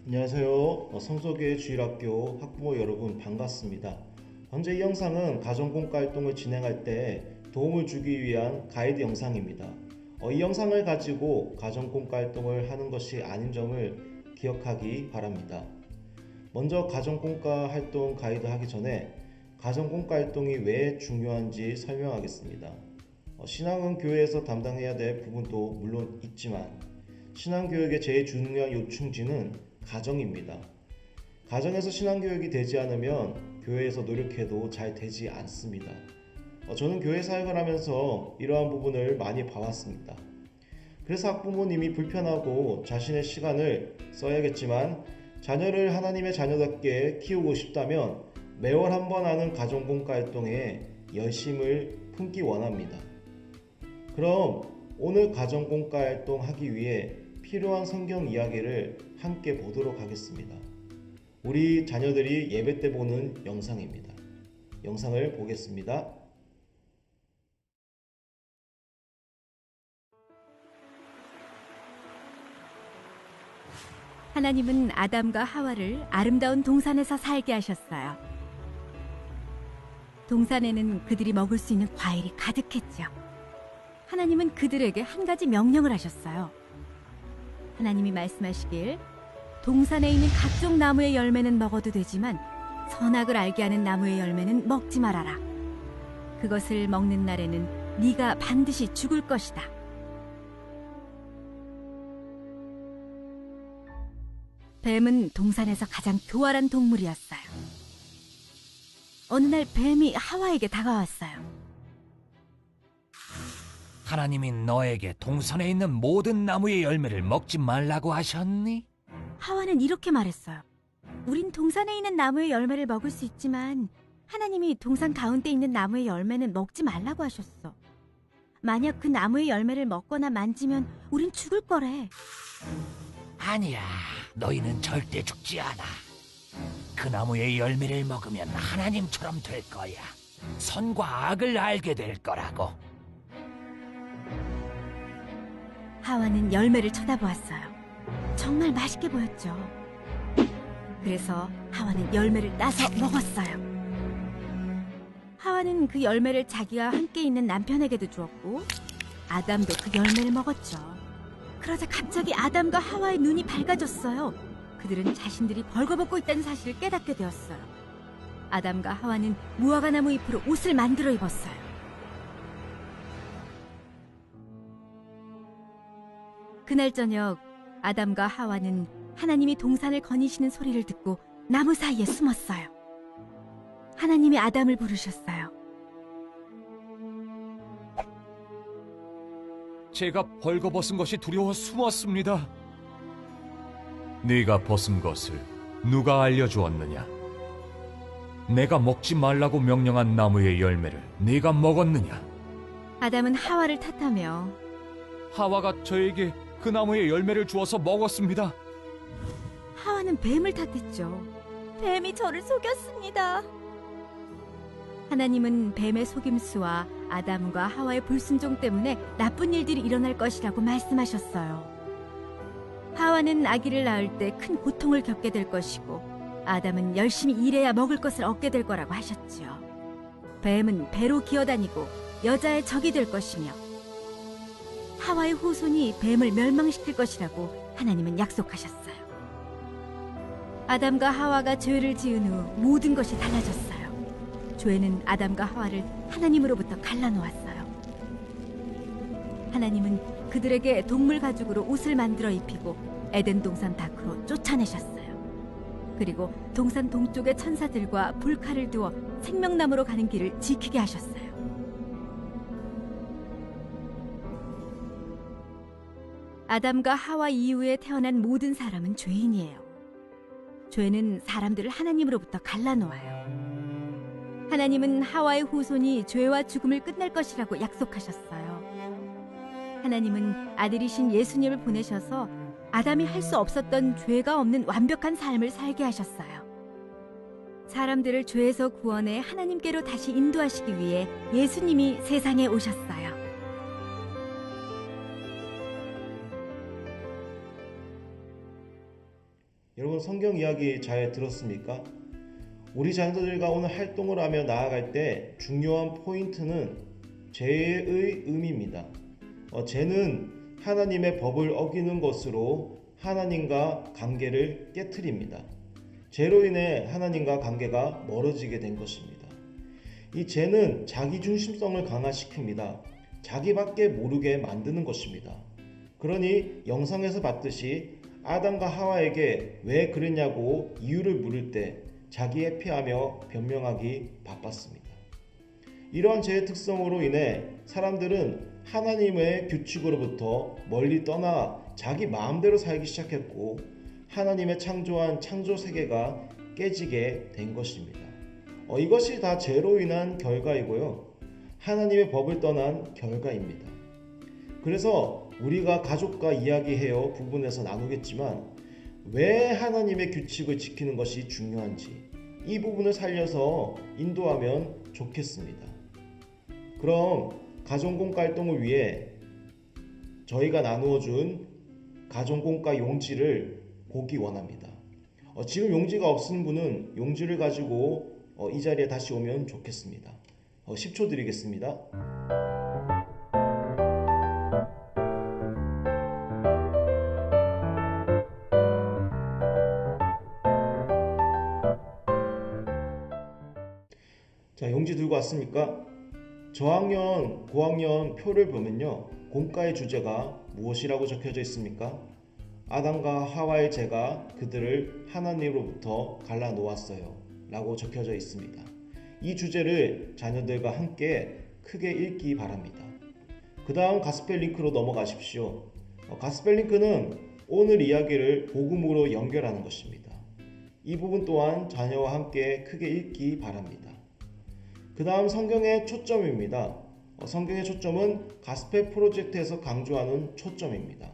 안녕하세요. 성서교회 주일학교 학부모 여러분 반갑습니다. 현재 이 영상은 가정공과 활동을 진행할 때 도움을 주기 위한 가이드 영상입니다. 이 영상을 가지고 가정공과 활동을 하는 것이 아닌 점을 기억하기 바랍니다. 먼저 가정공과 활동 가이드 하기 전에 가정공과 활동이 왜 중요한지 설명하겠습니다. 신앙은 교회에서 담당해야 될 부분도 물론 있지만 신앙교육의 제일 중요한 요충지는 가정입니다. 가정에서 신앙교육이 되지 않으면 교회에서 노력해도 잘 되지 않습니다. 저는 교회 사역을 하면서 이러한 부분을 많이 봐왔습니다. 그래서 학부모님이 불편하고 자신의 시간을 써야겠지만 자녀를 하나님의 자녀답게 키우고 싶다면 매월 한 번 하는 가정공과 활동에 열심을 품기 원합니다. 그럼 오늘 가정공과 활동 하기 위해 필요한 성경 이야기를 함께 보도록 하겠습니다. 우리 자녀들이 예배 때 보는 영상입니다. 영상을 보겠습니다. 하나님은 아담과 하와를 아름다운 동산에서 살게 하셨어요. 동산에는 그들이 먹을 수 있는 과일이 가득했죠. 하나님은 그들에게 한 가지 명령을 하셨어요. 하나님이 말씀하시길 동산에 있는 각종 나무의 열매는 먹어도 되지만 선악을 알게 하는 나무의 열매는 먹지 말아라. 그것을 먹는 날에는 네가 반드시 죽을 것이다. 뱀은 동산에서 가장 교활한 동물이었어요. 어느 날 뱀이 하와에게 다가왔어요. 하나님이 너에게 동산에 있는 모든 나무의 열매를 먹지 말라고 하셨니? 하와는 이렇게 말했어요. 우린 동산에 있는 나무의 열매를 먹을 수 있지만 하나님이 동산 가운데 있는 나무의 열매는 먹지 말라고 하셨어. 만약 그 나무의 열매를 먹거나 만지면 우린 죽을 거래. 아니야, 너희는 절대 죽지 않아. 그 나무의 열매를 먹으면 하나님처럼 될 거야. 선과 악을 알게 될 거라고. 하와는 열매를 쳐다보았어요. 정말 맛있게 보였죠. 그래서 하와는 열매를 따서 먹었어요. 하와는 그 열매를 자기와 함께 있는 남편에게도 주었고 아담도 그 열매를 먹었죠. 그러자 갑자기 아담과 하와의 눈이 밝아졌어요. 그들은 자신들이 벌거벗고 있다는 사실을 깨닫게 되었어요. 아담과 하와는 무화과나무 잎으로 옷을 만들어 입었어요. 그날 저녁 아담과 하와는 하나님이 동산을 거니시는 소리를 듣고 나무 사이에 숨었어요. 하나님이 아담을 부르셨어요. 제가 벌거벗은 것이 두려워 숨었습니다. 네가 벗은 것을 누가 알려주었느냐? 내가 먹지 말라고 명령한 나무의 열매를 네가 먹었느냐? 아담은 하와를 탓하며 하와가 저에게 그 나무의 열매를 주어서 먹었습니다. 하와는 뱀을 탓했죠. 뱀이 저를 속였습니다. 하나님은 뱀의 속임수와 아담과 하와의 불순종 때문에 나쁜 일들이 일어날 것이라고 말씀하셨어요. 하와는 아기를 낳을 때 큰 고통을 겪게 될 것이고 아담은 열심히 일해야 먹을 것을 얻게 될 거라고 하셨지요. 뱀은 배로 기어다니고 여자의 적이 될 것이며 하와의 후손이 뱀을 멸망시킬 것이라고 하나님은 약속하셨어요. 아담과 하와가 죄를 지은 후 모든 것이 달라졌어요. 죄는 아담과 하와를 하나님으로부터 갈라놓았어요. 하나님은 그들에게 동물 가죽으로 옷을 만들어 입히고 에덴 동산 밖으로 쫓아내셨어요. 그리고 동산 동쪽의 천사들과 불칼을 두어 생명나무로 가는 길을 지키게 하셨어요. 아담과 하와 이후에 태어난 모든 사람은 죄인이에요. 죄는 사람들을 하나님으로부터 갈라놓아요. 하나님은 하와의 후손이 죄와 죽음을 끝낼 것이라고 약속하셨어요. 하나님은 아들이신 예수님을 보내셔서 아담이 할 수 없었던 죄가 없는 완벽한 삶을 살게 하셨어요. 사람들을 죄에서 구원해 하나님께로 다시 인도하시기 위해 예수님이 세상에 오셨어요. 여러분 성경 이야기 잘 들었습니까? 우리 자녀들과 오늘 활동을 하며 나아갈 때 중요한 포인트는 죄의 의미입니다. 죄는 하나님의 법을 어기는 것으로 하나님과 관계를 깨트립니다. 죄로 인해 하나님과 관계가 멀어지게 된 것입니다. 이 죄는 자기중심성을 강화시킵니다. 자기밖에 모르게 만드는 것입니다. 그러니 영상에서 봤듯이 아담과 하와에게 왜 그랬냐고 이유를 물을 때 자기 회피하며 변명하기 바빴습니다. 이러한 죄의 특성으로 인해 사람들은 하나님의 규칙으로부터 멀리 떠나 자기 마음대로 살기 시작했고 하나님의 창조한 창조 세계가 깨지게 된 것입니다. 이것이 다 죄로 인한 결과이고요. 하나님의 법을 떠난 결과입니다. 그래서 우리가 가족과 이야기해요 부분에서 나누겠지만 왜 하나님의 규칙을 지키는 것이 중요한지 이 부분을 살려서 인도하면 좋겠습니다. 그럼 가정공과 활동을 위해 저희가 나누어준 가정공과 용지를 보기 원합니다. 지금 용지가 없는 분은 용지를 가지고 이 자리에 다시 오면 좋겠습니다. 10초 드리겠습니다. 자, 용지 들고 왔습니까? 저학년, 고학년 표를 보면요. 공과의 주제가 무엇이라고 적혀져 있습니까? 아담과 하와의 죄가 그들을 하나님으로부터 갈라 놓았어요 라고 적혀져 있습니다. 이 주제를 자녀들과 함께 크게 읽기 바랍니다. 그 다음 가스펠 링크로 넘어가십시오. 가스펠 링크는 오늘 이야기를 복음으로 연결하는 것입니다. 이 부분 또한 자녀와 함께 크게 읽기 바랍니다. 그 다음 성경의 초점입니다. 성경의 초점은 가스펠 프로젝트에서 강조하는 초점입니다.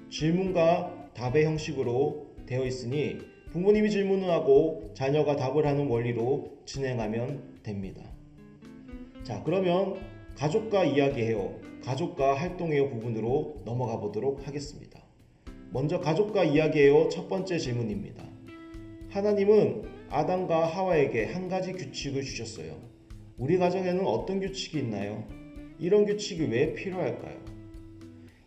질문과 답의 형식으로 되어 있으니 부모님이 질문을 하고 자녀가 답을 하는 원리로 진행하면 됩니다. 자, 그러면 가족과 이야기해요, 가족과 활동해요 부분으로 넘어가 보도록 하겠습니다. 먼저 가족과 이야기해요 첫 번째 질문입니다. 하나님은 아담과 하와에게 한 가지 규칙을 주셨어요. 우리 가정에는 어떤 규칙이 있나요? 이런 규칙이 왜 필요할까요?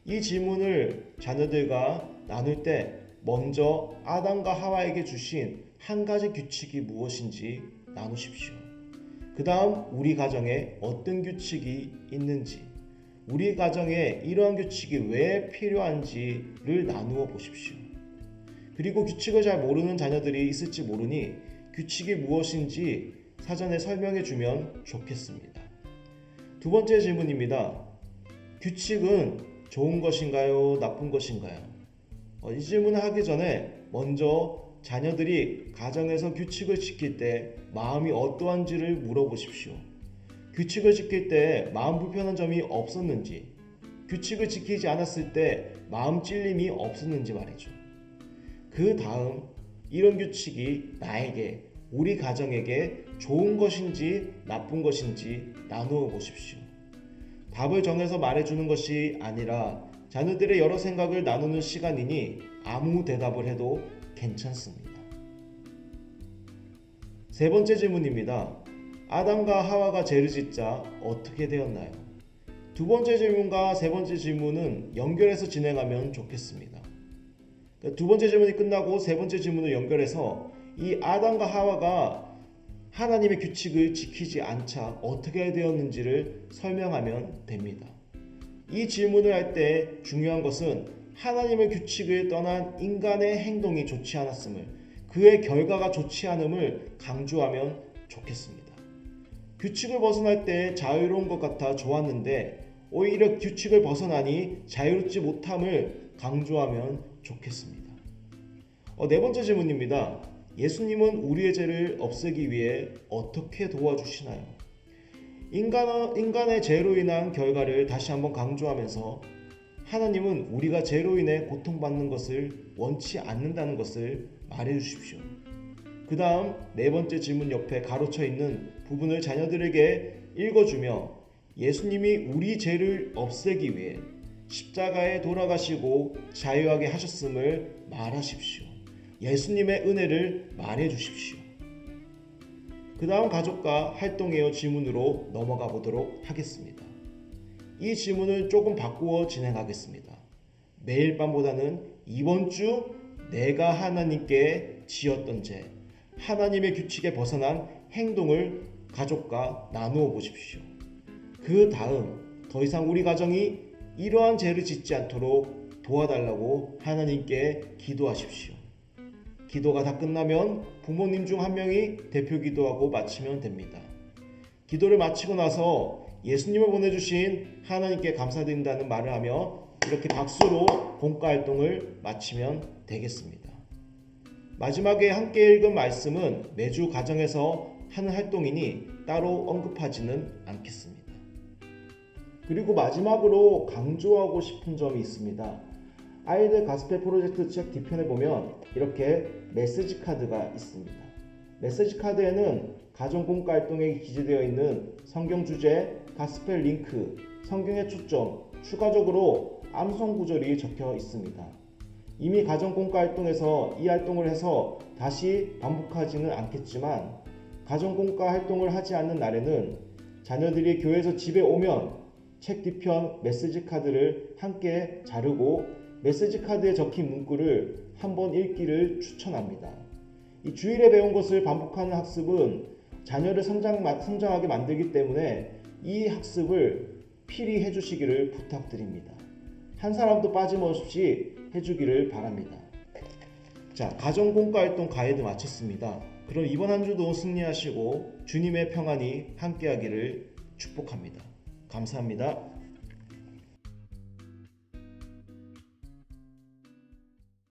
이 질문을 자녀들과 나눌 때 먼저 아담과 하와에게 주신 한 가지 규칙이 무엇인지 나누십시오. 그 다음 우리 가정에 어떤 규칙이 있는지, 우리 가정에 이러한 규칙이 왜 필요한지를 나누어 보십시오. 그리고 규칙을 잘 모르는 자녀들이 있을지 모르니 규칙이 무엇인지 사전에 설명해 주면 좋겠습니다. 두 번째 질문입니다. 규칙은 좋은 것인가요? 나쁜 것인가요? 이 질문을 하기 전에 먼저 자녀들이 가정에서 규칙을 지킬 때 마음이 어떠한지를 물어보십시오. 규칙을 지킬 때 마음 불편한 점이 없었는지, 규칙을 지키지 않았을 때 마음 찔림이 없었는지 말이죠. 그 다음 이런 규칙이 나에게, 우리 가정에게 좋은 것인지 나쁜 것인지 나누어 보십시오. 답을 정해서 말해주는 것이 아니라 자녀들의 여러 생각을 나누는 시간이니 아무 대답을 해도 괜찮습니다. 세 번째 질문입니다. 아담과 하와가 죄를 짓자 어떻게 되었나요? 두 번째 질문과 세 번째 질문은 연결해서 진행하면 좋겠습니다. 두 번째 질문이 끝나고 세 번째 질문을 연결해서 이 아담과 하와가 하나님의 규칙을 지키지 않자 어떻게 되었는지를 설명하면 됩니다. 이 질문을 할 때 중요한 것은 하나님의 규칙을 떠난 인간의 행동이 좋지 않았음을, 그의 결과가 좋지 않음을 강조하면 좋겠습니다. 규칙을 벗어날 때 자유로운 것 같아 좋았는데 오히려 규칙을 벗어나니 자유롭지 못함을 강조하면 좋겠습니다. 네 번째 질문입니다. 예수님은 우리의 죄를 없애기 위해 어떻게 도와주시나요? 인간의 죄로 인한 결과를 다시 한번 강조하면서 하나님은 우리가 죄로 인해 고통받는 것을 원치 않는다는 것을 말해 주십시오. 그 다음 네 번째 질문 옆에 가로쳐 있는 부분을 자녀들에게 읽어주며 예수님이 우리 죄를 없애기 위해 십자가에 돌아가시고 자유하게 하셨음을 말하십시오. 예수님의 은혜를 말해 주십시오. 그 다음 가족과 활동해요 질문으로 넘어가 보도록 하겠습니다. 이 질문을 조금 바꾸어 진행하겠습니다. 매일 밤보다는 이번 주 내가 하나님께 지었던 죄, 하나님의 규칙에 벗어난 행동을 가족과 나누어 보십시오. 그 다음 더 이상 우리 가정이 이러한 죄를 짓지 않도록 도와달라고 하나님께 기도하십시오. 기도가 다 끝나면 부모님 중 한 명이 대표 기도하고 마치면 됩니다. 기도를 마치고 나서 예수님을 보내주신 하나님께 감사드린다는 말을 하며 이렇게 박수로 봉과 활동을 마치면 되겠습니다. 마지막에 함께 읽은 말씀은 매주 가정에서 하는 활동이니 따로 언급하지는 않겠습니다. 그리고 마지막으로 강조하고 싶은 점이 있습니다. 아이들 가스펠 프로젝트 책 뒤편에 보면 이렇게 메시지 카드가 있습니다. 메시지 카드에는 가정 공과 활동에 기재되어 있는 성경 주제, 가스펠 링크, 성경의 초점, 추가적으로 암송 구절이 적혀 있습니다. 이미 가정 공과 활동에서 이 활동을 해서 다시 반복하지는 않겠지만 가정 공과 활동을 하지 않는 날에는 자녀들이 교회에서 집에 오면 책 뒤편 메시지 카드를 함께 자르고 메시지 카드에 적힌 문구를 한번 읽기를 추천합니다. 이 주일에 배운 것을 반복하는 학습은 자녀를 성장하게 만들기 때문에 이 학습을 필히 해주시기를 부탁드립니다. 한 사람도 빠짐없이 해주기를 바랍니다. 자, 가정 공과 활동 가이드 마쳤습니다. 그럼 이번 한 주도 승리하시고 주님의 평안이 함께하기를 축복합니다. 감사합니다.